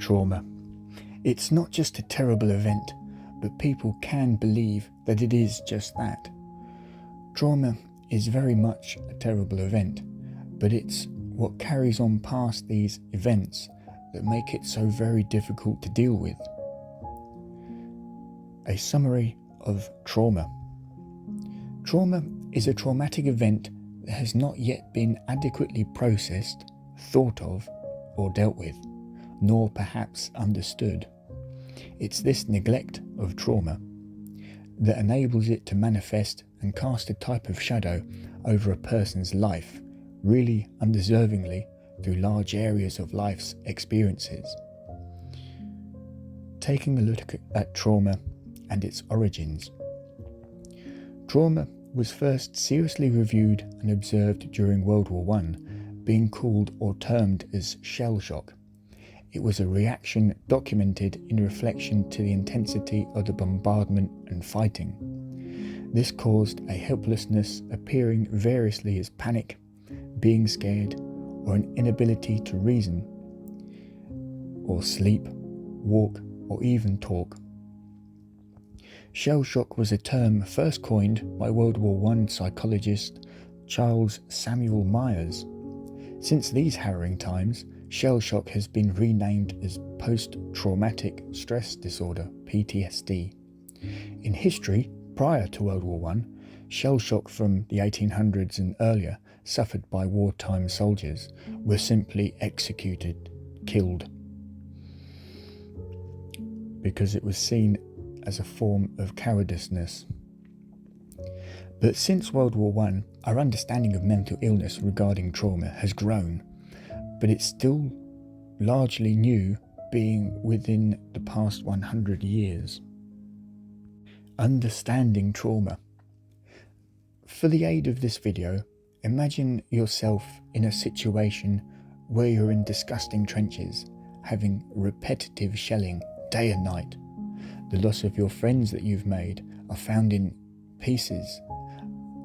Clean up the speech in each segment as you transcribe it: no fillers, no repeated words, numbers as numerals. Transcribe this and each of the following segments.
trauma. It's not just a terrible event, but people can believe that it is just that. Trauma is very much a terrible event, but it's what carries on past these events that make it so very difficult to deal with. A summary of trauma. Trauma is a traumatic event that has not yet been adequately processed, thought of, or dealt with, nor perhaps understood. It's this neglect of trauma that enables it to manifest and cast a type of shadow over a person's life, really undeservingly through large areas of life's experiences. Taking a look at trauma and its origins. Trauma was first seriously reviewed and observed during World War I, being called or termed as shell shock. It was a reaction documented in reflection to the intensity of the bombardment and fighting. This caused a helplessness appearing variously as panic, being scared, or an inability to reason, or sleep, walk, or even talk. Shell shock was a term first coined by World War I psychologist Charles Samuel Myers. Since these harrowing times, shell shock has been renamed as post-traumatic stress disorder, PTSD. In history, prior to World War I, shell shock from the 1800s and earlier suffered by wartime soldiers were simply executed, killed, because it was seen as a form of cowardice. But since World War I, our understanding of mental illness regarding trauma has grown, but it's still largely new, being within the past 100 years. Understanding trauma. For the aid of this video, imagine yourself in a situation where you're in disgusting trenches, having repetitive shelling day and night. The loss of your friends that you've made are found in pieces,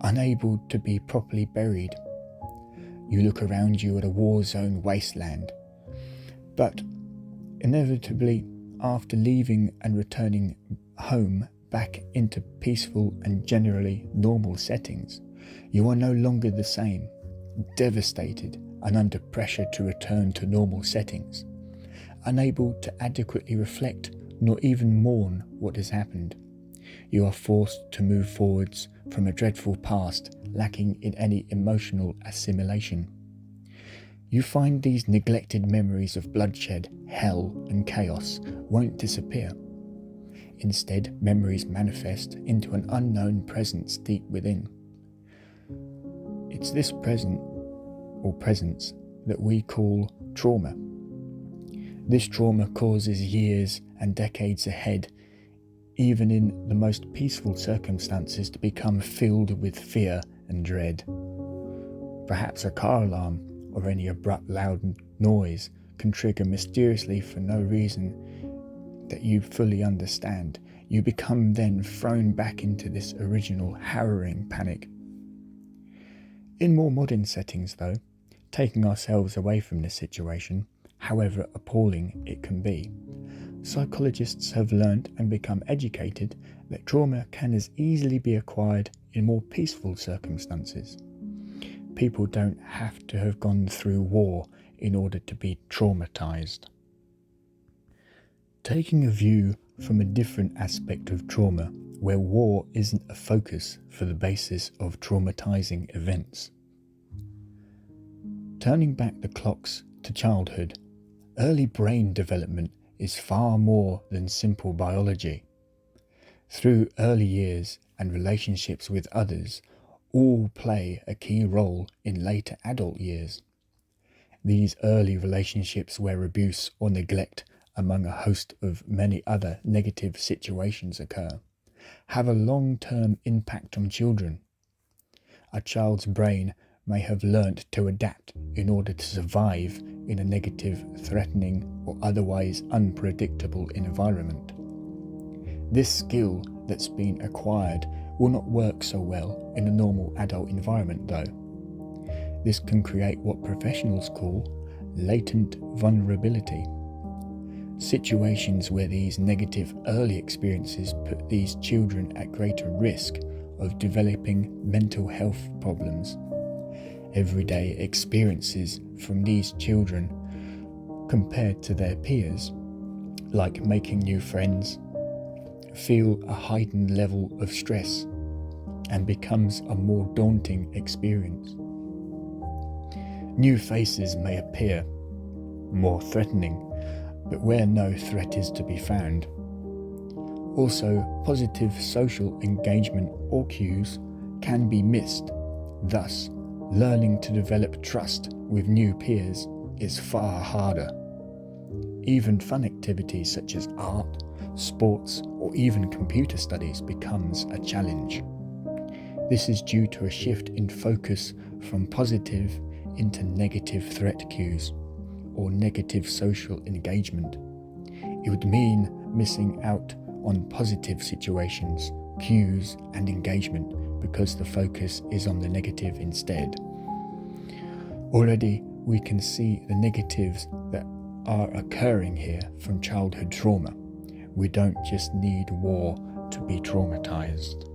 unable to be properly buried. You look around you at a war-zone wasteland. But inevitably, after leaving and returning home back into peaceful and generally normal settings, you are no longer the same, devastated and under pressure to return to normal settings, unable to adequately reflect nor even mourn what has happened. You are forced to move forwards from a dreadful past, lacking in any emotional assimilation. You find these neglected memories of bloodshed, hell and chaos won't disappear. Instead, memories manifest into an unknown presence deep within. It's this presence that we call trauma. This trauma causes years and decades ahead, even in the most peaceful circumstances, to become filled with fear and dread. Perhaps a car alarm or any abrupt loud noise can trigger mysteriously for no reason that you fully understand. You become then thrown back into this original harrowing panic. In more modern settings though, taking ourselves away from this situation, however appalling it can be, psychologists have learnt and become educated that trauma can as easily be acquired in more peaceful circumstances. People don't have to have gone through war in order to be traumatized. Taking a view from a different aspect of trauma, where war isn't a focus for the basis of traumatizing events. Turning back the clocks to childhood, early brain development is far more than simple biology. Through early years and relationships with others, all play a key role in later adult years. These early relationships where abuse or neglect, among a host of many other negative situations occur, have a long-term impact on children. A child's brain may have learnt to adapt in order to survive in a negative, threatening, or otherwise unpredictable environment. This skill that's been acquired will not work so well in a normal adult environment though. This can create what professionals call latent vulnerability. Situations where these negative early experiences put these children at greater risk of developing mental health problems. Everyday experiences from these children compared to their peers, like making new friends, feel a heightened level of stress and becomes a more daunting experience. New faces may appear more threatening, but where no threat is to be found. Also, positive social engagement or cues can be missed. Thus, learning to develop trust with new peers is far harder. Even fun activities such as art, sports, or even computer studies becomes a challenge. This is due to a shift in focus from positive into negative threat cues or negative social engagement. It would mean missing out on positive situations, cues, and engagement because the focus is on the negative instead. Already, we can see the negatives that are occurring here from childhood trauma. We don't just need war to be traumatized.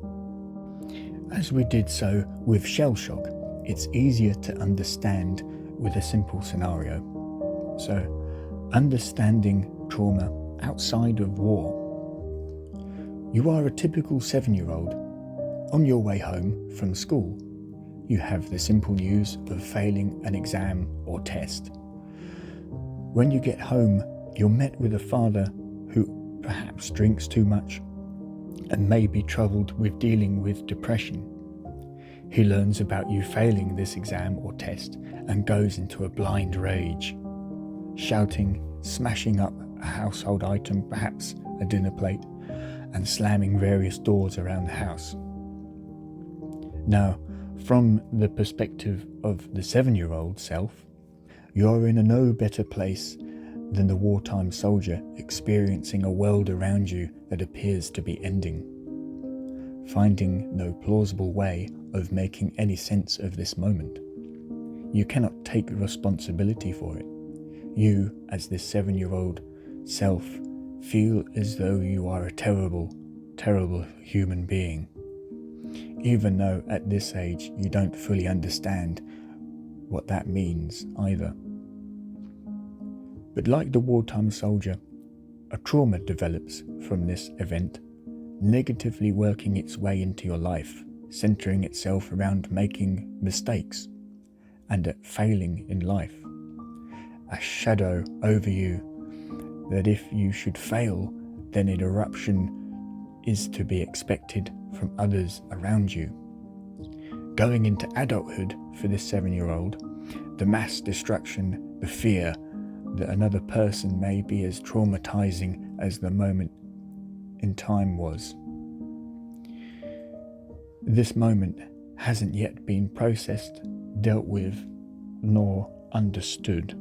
As we did so with shell shock, it's easier to understand with a simple scenario. So, understanding trauma outside of war. You are a typical 7-year-old. On your way home from school, you have the simple news of failing an exam or test. When you get home, you're met with a father who perhaps drinks too much and may be troubled with dealing with depression. He learns about you failing this exam or test and goes into a blind rage, shouting, smashing up a household item, perhaps a dinner plate, and slamming various doors around the house. Now, from the perspective of the 7-year-old self, you're in a no better place than the wartime soldier experiencing a world around you that appears to be ending, finding no plausible way of making any sense of this moment. You cannot take responsibility for it. You, as this 7-year-old self, feel as though you are a terrible, terrible human being, even though at this age you don't fully understand what that means either. But like the wartime soldier, a trauma develops from this event, negatively working its way into your life, centering itself around making mistakes and at failing in life. A shadow over you that if you should fail, then an eruption is to be expected from others around you. Going into adulthood for this 7-year-old, the mass destruction, the fear that another person may be as traumatizing as the moment in time was. This moment hasn't yet been processed, dealt with, nor understood.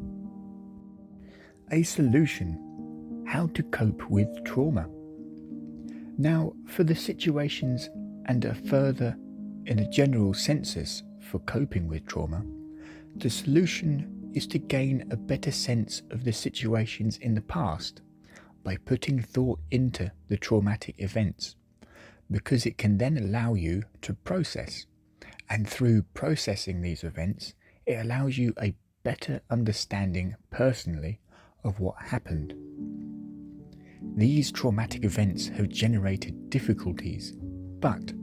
A solution: how to cope with trauma. Now, for the situations and a further in a general census for coping with trauma, the solution is to gain a better sense of the situations in the past by putting thought into the traumatic events, because it can then allow you to process, and through processing these events, it allows you a better understanding personally of what happened. These traumatic events have generated difficulties, but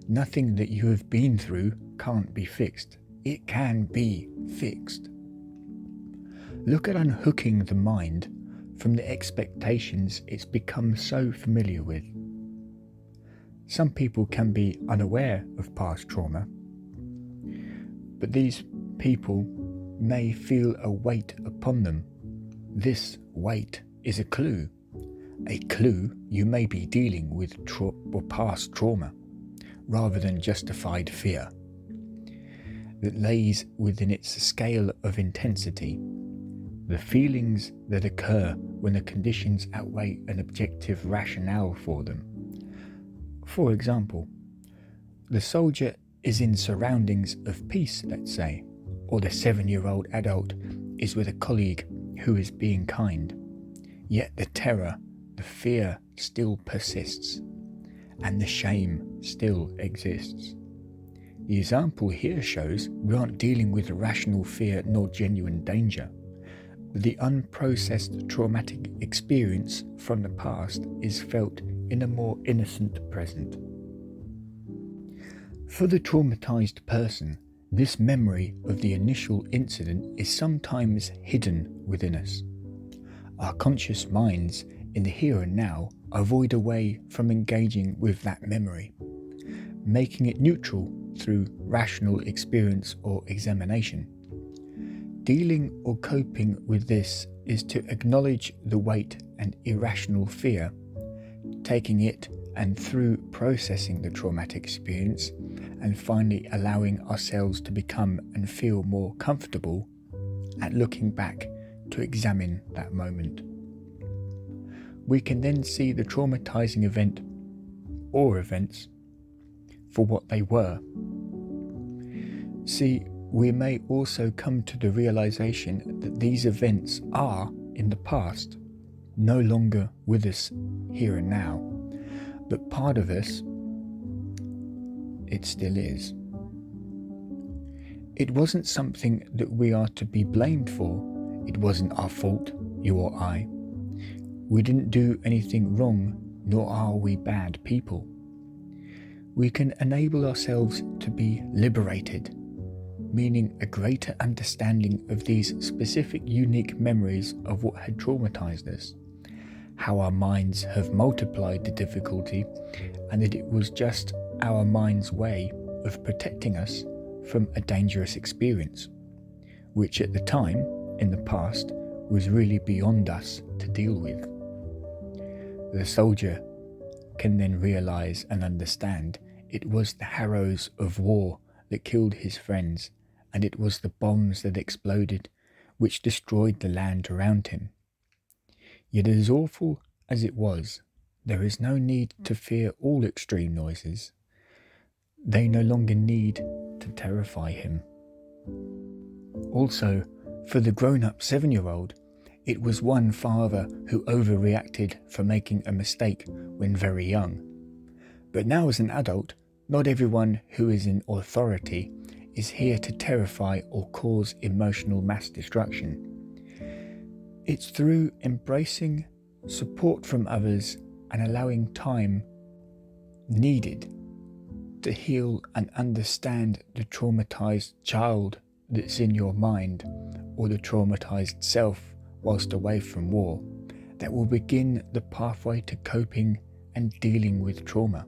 nothing that you have been through can't be fixed. It can be fixed. Look at unhooking the mind from the expectations it's become so familiar with. Some people can be unaware of past trauma, but these people may feel a weight upon them. This weight is a clue you may be dealing with past trauma, rather than justified fear, that lays within its scale of intensity. The feelings that occur when the conditions outweigh an objective rationale for them. For example, the soldier is in surroundings of peace, let's say, or the 7-year-old adult is with a colleague who is being kind. Yet the terror, the fear still persists, and the shame still exists. The example here shows we aren't dealing with irrational fear nor genuine danger, but the unprocessed traumatic experience from the past is felt in a more innocent present. For the traumatized person, this memory of the initial incident is sometimes hidden within us. Our conscious minds in the here and now avoid away from engaging with that memory, making it neutral through rational experience or examination. Dealing or coping with this is to acknowledge the weight and irrational fear, taking it and through processing the traumatic experience, and finally allowing ourselves to become and feel more comfortable at looking back to examine that moment. We can then see the traumatizing event or events for what they were. See, we may also come to the realization that these events are in the past, no longer with us here and now, but part of us, it still is. It wasn't something that we are to be blamed for. It wasn't our fault, you or I. We didn't do anything wrong, nor are we bad people. We can enable ourselves to be liberated, meaning a greater understanding of these specific unique memories of what had traumatized us, how our minds have multiplied the difficulty, and that it was just our mind's way of protecting us from a dangerous experience, which at the time, in the past, was really beyond us to deal with. The soldier can then realize and understand it was the harrows of war that killed his friends, and it was the bombs that exploded which destroyed the land around him. Yet as awful as it was, there is no need to fear all extreme noises. They no longer need to terrify him. Also, for the grown-up 7-year-old, it was one father who overreacted for making a mistake when very young. But now as an adult, not everyone who is in authority is here to terrify or cause emotional mass destruction. It's through embracing support from others and allowing time needed to heal and understand the traumatized child that's in your mind, or the traumatized self whilst away from war, that will begin the pathway to coping and dealing with trauma.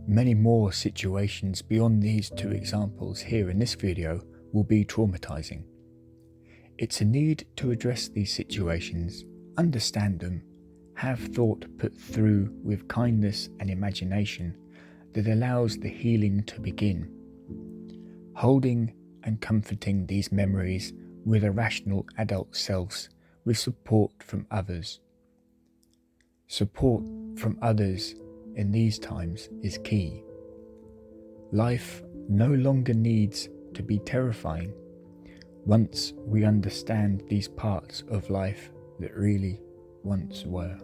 Many more situations beyond these 2 examples here in this video will be traumatizing. It's a need to address these situations, understand them, have thought put through with kindness and imagination that allows the healing to begin. Holding and comforting these memories with a rational adult selves with support from others. Support from others in these times is key. Life no longer needs to be terrifying once we understand these parts of life that really once were.